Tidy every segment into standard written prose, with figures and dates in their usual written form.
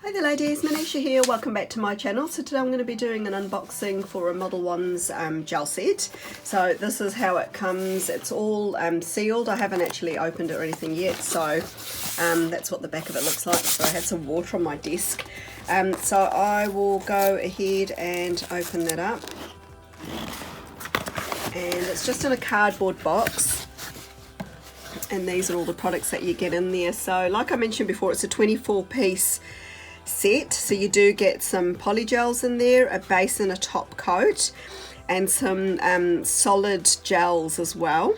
Hi there ladies, Manisha here, welcome back to my channel. So today I'm going to be doing an unboxing for a Modelones gel set. So this is how it comes. It's all sealed. I haven't actually opened it or anything yet, so that's what the back of it looks like. So I had some water on my desk. So I will go ahead and open that up. And it's just in a cardboard box. And these are all the products that you get in there. So like I mentioned before, it's a 24-piece set, so you do get some polygels in there, a base and a top coat, and some solid gels as well.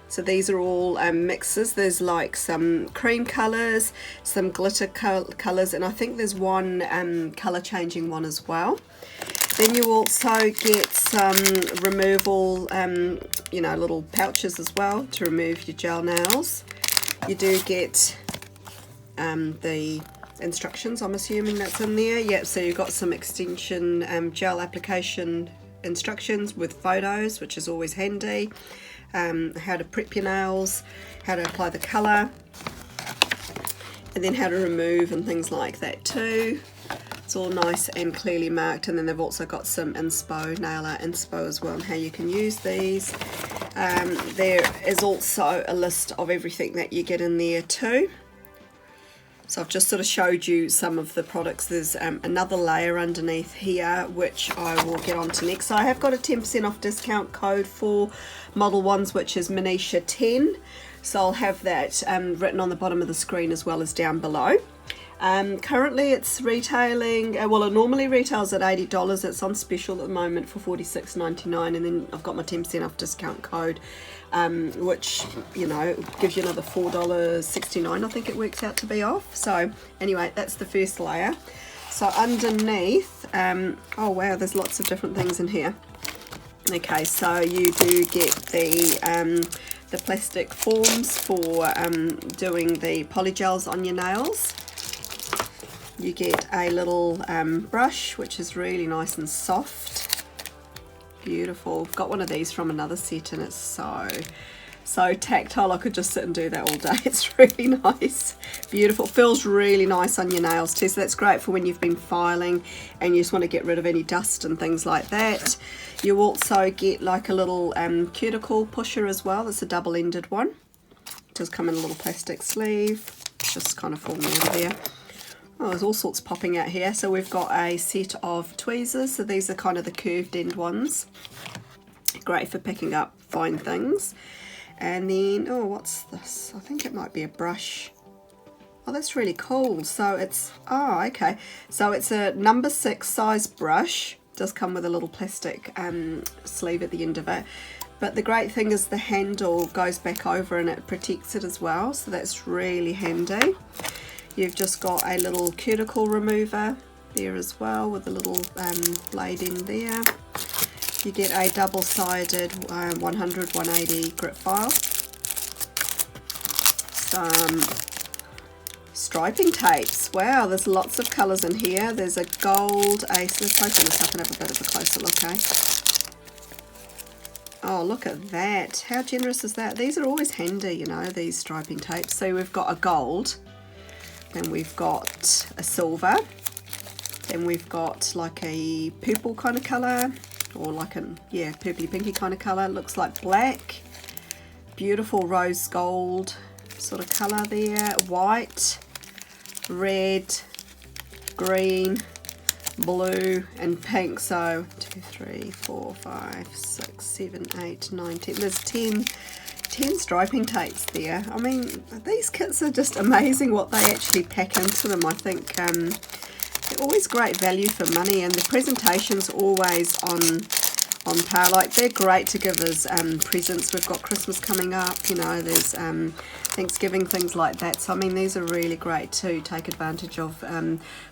So these are all mixes. There's like some cream colors, some glitter colors, and I think there's one color changing one as well. Then you also get some removal little pouches as well to remove your gel nails. You do get the instructions, I'm assuming that's in there. Yep, so you've got some extension gel application instructions with photos, which is always handy. How to prep your nails, how to apply the colour, and then how to remove and things like that too. It's all nice and clearly marked, and then they've also got some inspo, nail art inspo as well, and how you can use these. There is also a list of everything that you get in there too. So I've just sort of showed you some of the products. There's another layer underneath here, which I will get onto next. So I have got a 10% off discount code for Modelones, which is Manisha10. So I'll have that written on the bottom of the screen as well as down below. Currently it's retailing, well, it normally retails at $80. It's on special at the moment for $46.99, and then I've got my 10% off discount code, which, you know, gives you another $4.69, I think it works out to be off. So anyway, that's the first layer. So underneath, oh wow, there's lots of different things in here. Okay, so you do get the plastic forms for doing the polygels on your nails. You get a little brush, which is really nice and soft. Beautiful. Got one of these from another set, and it's so tactile. I could just sit and do that all day. It's really nice. Beautiful. Feels really nice on your nails too, so that's great for when you've been filing and you just want to get rid of any dust and things like that. You also get like a little cuticle pusher as well. It's a double-ended one. It does come in a little plastic sleeve. Just kind of falling out of there. Oh, there's all sorts popping out here. So we've got a set of tweezers. So these are kind of the curved end ones. Great for picking up fine things. And then, oh, what's this? I think it might be a brush. Oh, that's really cool. So it's, oh, okay. So it's a number 6 size brush. It does come with a little plastic sleeve at the end of it. But the great thing is the handle goes back over and it protects it as well. So that's really handy. You've just got a little cuticle remover there as well with a little blade in there. You get a double-sided 100-180 grit file. Some striping tapes. Wow, there's lots of colours in here. There's a gold, so let's open this up and have a bit of a closer look, eh? Oh, look at that. How generous is that? These are always handy, you know, these striping tapes. So we've got a gold. Then we've got a silver, then we've got like a purple kind of colour, or like a, yeah, purpley pinky kind of colour. Looks like black, beautiful rose gold sort of colour there, white, red, green, blue and pink. So 2, 3, 4, 5, 6, 7, 8, 9, 10. There's 10 striping tapes there. I mean, these kits are just amazing what they actually pack into them. I think they're always great value for money, and the presentation's always on par. Like, they're great to give as presents. We've got Christmas coming up, you know, there's Thanksgiving, things like that. So I mean, these are really great to take advantage of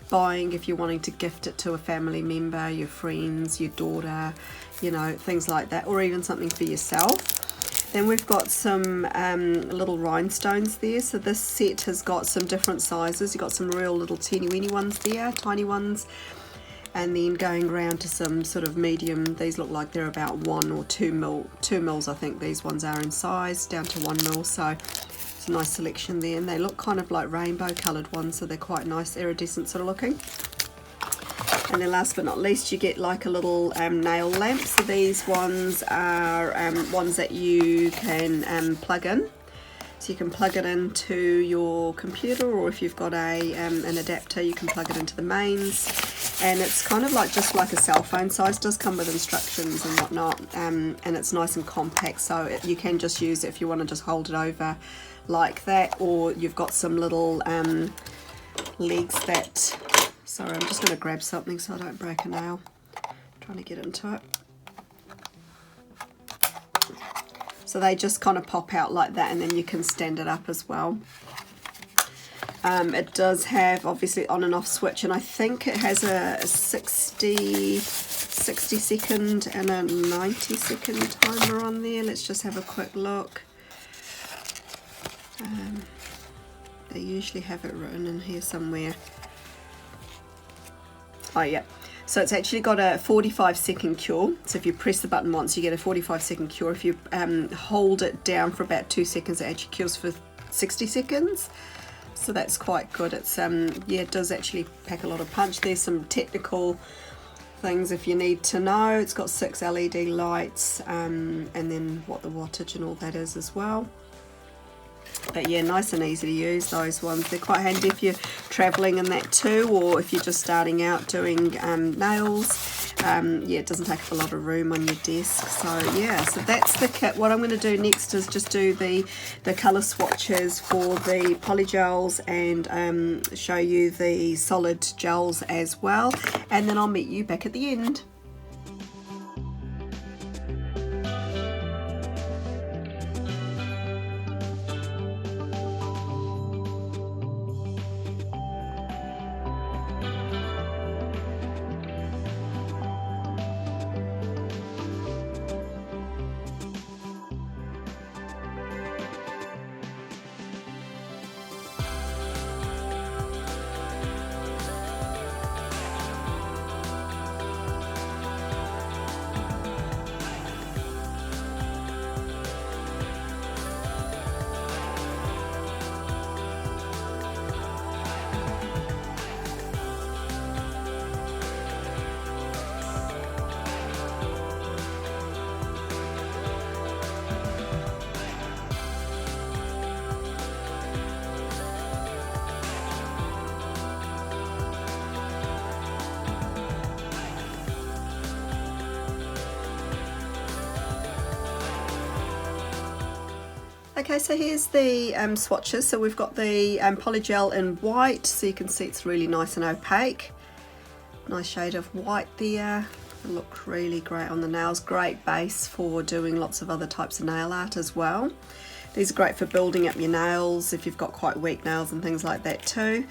buying if you're wanting to gift it to a family member, your friends, your daughter, you know, things like that, or even something for yourself. Then we've got some little rhinestones there. So this set has got some different sizes. You've got some real little teeny-weeny ones there, tiny ones. And then going around to some sort of medium. These look like they're about 1 or 2 mils, I think these ones are in size, down to 1 mil. So a nice selection there, and they look kind of like rainbow coloured ones, so they're quite nice, iridescent sort of looking. And then last but not least, you get like a little nail lamp. So these ones are ones that you can plug in. So you can plug it into your computer, or if you've got an adapter, you can plug it into the mains. And it's kind of like just like a cell phone size. It does come with instructions and whatnot, and it's nice and compact, so you can just use it if you want to just hold it over like that, or you've got some little legs that... Sorry, I'm just going to grab something so I don't break a nail. I'm trying to get into it. So they just kind of pop out like that, and then you can stand it up as well. It does have obviously on and off switch, and I think it has a 60 second and a 90 second timer on there. Let's just have a quick look. They usually have it written in here somewhere. Oh yeah, so it's actually got a 45-second cure. So if you press the button once, you get a 45-second cure. If you hold it down for about 2 seconds, it actually cures for 60 seconds. So that's quite good. It's yeah, it does actually pack a lot of punch. There's some technical things if you need to know. It's got 6 LED lights, and then what the wattage and all that is as well. But yeah, nice and easy to use, those ones. They're quite handy if you're travelling and that too, or if you're just starting out doing nails. Yeah, it doesn't take up a lot of room on your desk. So yeah, so that's the kit. What I'm going to do next is just do the colour swatches for the polygels, and show you the solid gels as well, and then I'll meet you back at the end. Okay, so here's the swatches. So we've got the PolyGel in white, so you can see it's really nice and opaque. Nice shade of white there. They look really great on the nails. Great base for doing lots of other types of nail art as well. These are great for building up your nails if you've got quite weak nails and things like that too.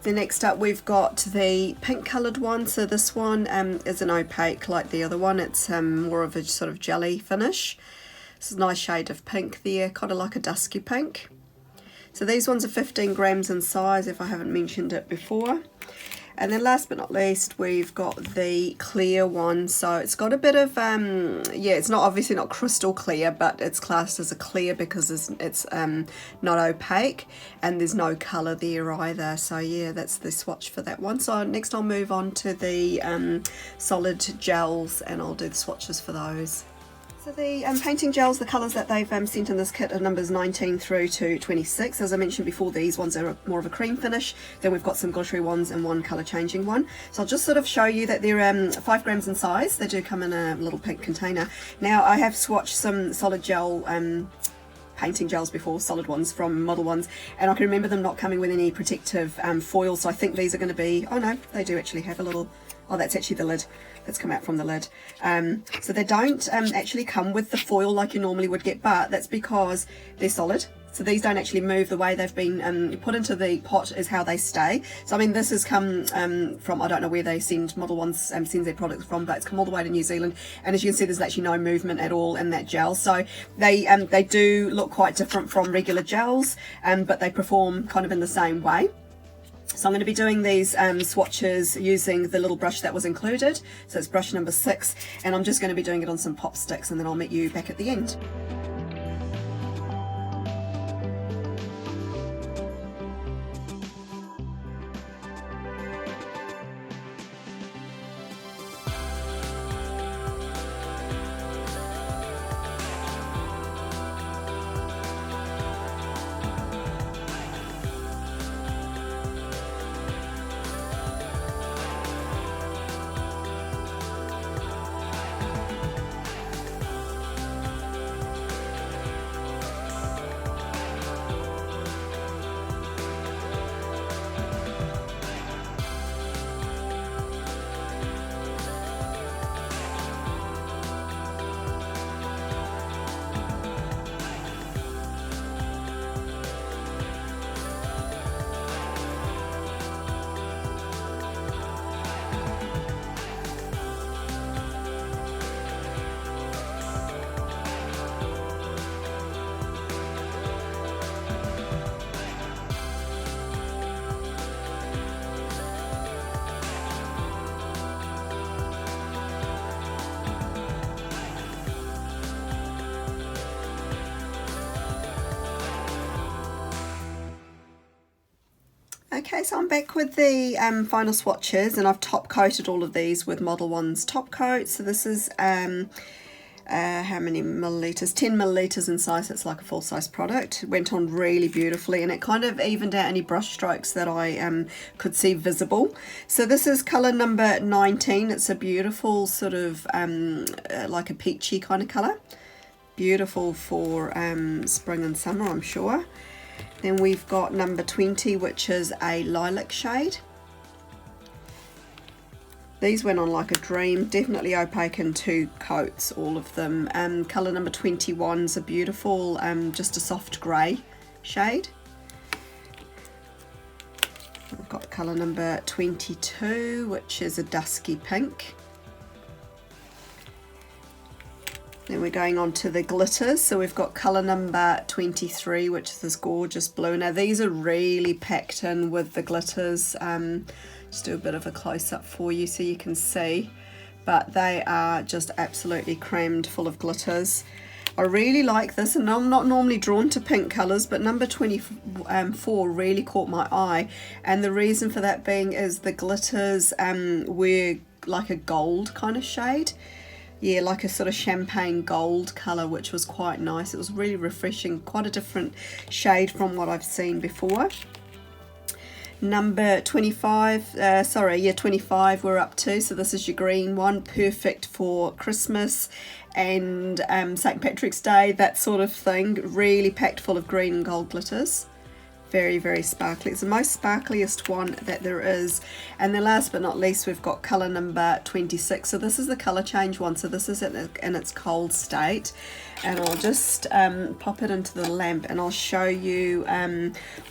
Then next up we've got the pink coloured one. So this one isn't opaque like the other one. It's more of a sort of jelly finish. It's a nice shade of pink there, kind of like a dusky pink. So these ones are 15 grams in size, if I haven't mentioned it before. And then last but not least, we've got the clear one. So it's got a bit of, yeah, it's not obviously not crystal clear, but it's classed as a clear because it's not opaque, and there's no colour there either. So yeah, that's the swatch for that one. So next I'll move on to the solid gels, and I'll do the swatches for those. So the painting gels, the colours that they've sent in this kit are numbers 19 through to 26. As I mentioned before, these ones are more of a cream finish. Then we've got some glittery ones and one colour changing one. So I'll just sort of show you that they're 5 grams in size. They do come in a little pink container. Now I have swatched some solid gel painting gels before, solid ones from Modelones, and I can remember them not coming with any protective foil. So I think these are going to be, oh no, they do actually have a little, oh that's actually the lid. That's come out from the lid. So they don't actually come with the foil like you normally would get, but that's because they're solid. So these don't actually move. The way they've been put into the pot is how they stay. So I mean, this has come from, I don't know where they send Modelones sends their products from, but it's come all the way to New Zealand. And as you can see, there's actually no movement at all in that gel. So they do look quite different from regular gels, but they perform kind of in the same way. So I'm going to be doing these swatches using the little brush that was included. So it's brush number 6, and I'm just going to be doing it on some pop sticks, and then I'll meet you back at the end. Okay, so I'm back with the final swatches, and I've top coated all of these with Modelones top coat. So this is how many milliliters? 10 milliliters in size. It's like a full size product. It went on really beautifully, and it kind of evened out any brush strokes that I could see visible. So this is color number 19. It's a beautiful sort of like a peachy kind of color. Beautiful for spring and summer, I'm sure. Then we've got number 20, which is a lilac shade. These went on like a dream, definitely opaque in 2 coats, all of them. Colour number 21 is a beautiful, just a soft grey shade. I've got colour number 22, which is a dusky pink. Then we're going on to the glitters. So we've got colour number 23, which is this gorgeous blue. Now these are really packed in with the glitters. Just do a bit of a close-up for you so you can see. But they are just absolutely crammed full of glitters. I really like this, and I'm not normally drawn to pink colours, but number 24 really caught my eye. And the reason for that being is the glitters were like a gold kind of shade. Yeah, like a sort of champagne gold colour, which was quite nice. It was really refreshing, quite a different shade from what I've seen before. Number 25, 25 we're up to. So this is your green one, perfect for Christmas and St. Patrick's Day, that sort of thing. Really packed full of green and gold glitters. Very, very sparkly. It's the most sparkliest one that there is. And then last but not least, we've got colour number 26. So this is the colour change one. So this is in its cold state. And I'll just pop it into the lamp, and I'll show you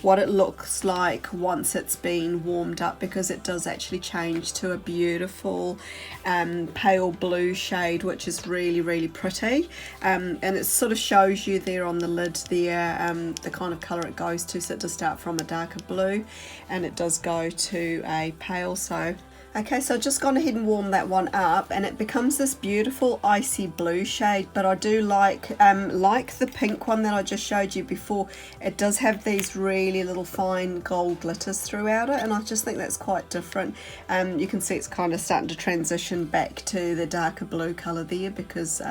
what it looks like once it's been warmed up, because it does actually change to a beautiful pale blue shade, which is really, really pretty. And it sort of shows you there on the lid there the kind of colour it goes to. So it does start from a darker blue and it does go to a pale. So okay, so I've just gone ahead and warmed that one up, and it becomes this beautiful icy blue shade. But I do like the pink one that I just showed you before. It does have these really little fine gold glitters throughout it, and I just think that's quite different. You can see it's kind of starting to transition back to the darker blue colour there, because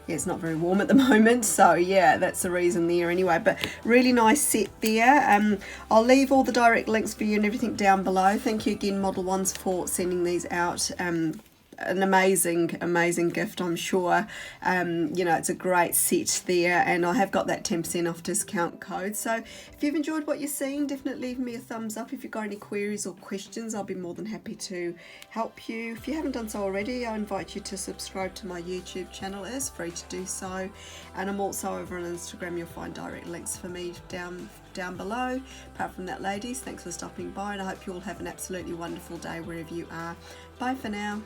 yeah, it's not very warm at the moment, so yeah, that's the reason there anyway. But really nice set there. I'll leave all the direct links for you and everything down below. Thank you again, Modelones, for sending these out. An amazing gift, I'm sure. You know, it's a great set there, and I have got that 10% off discount code. So if you've enjoyed what you're seeing, definitely leave me a thumbs up. If you've got any queries or questions, I'll be more than happy to help you. If you haven't done so already, I invite you to subscribe to my YouTube channel. It is free to do so, and I'm also over on Instagram. You'll find direct links for me down below. Apart from that, ladies, thanks for stopping by, and I hope you all have an absolutely wonderful day wherever you are. Bye for now.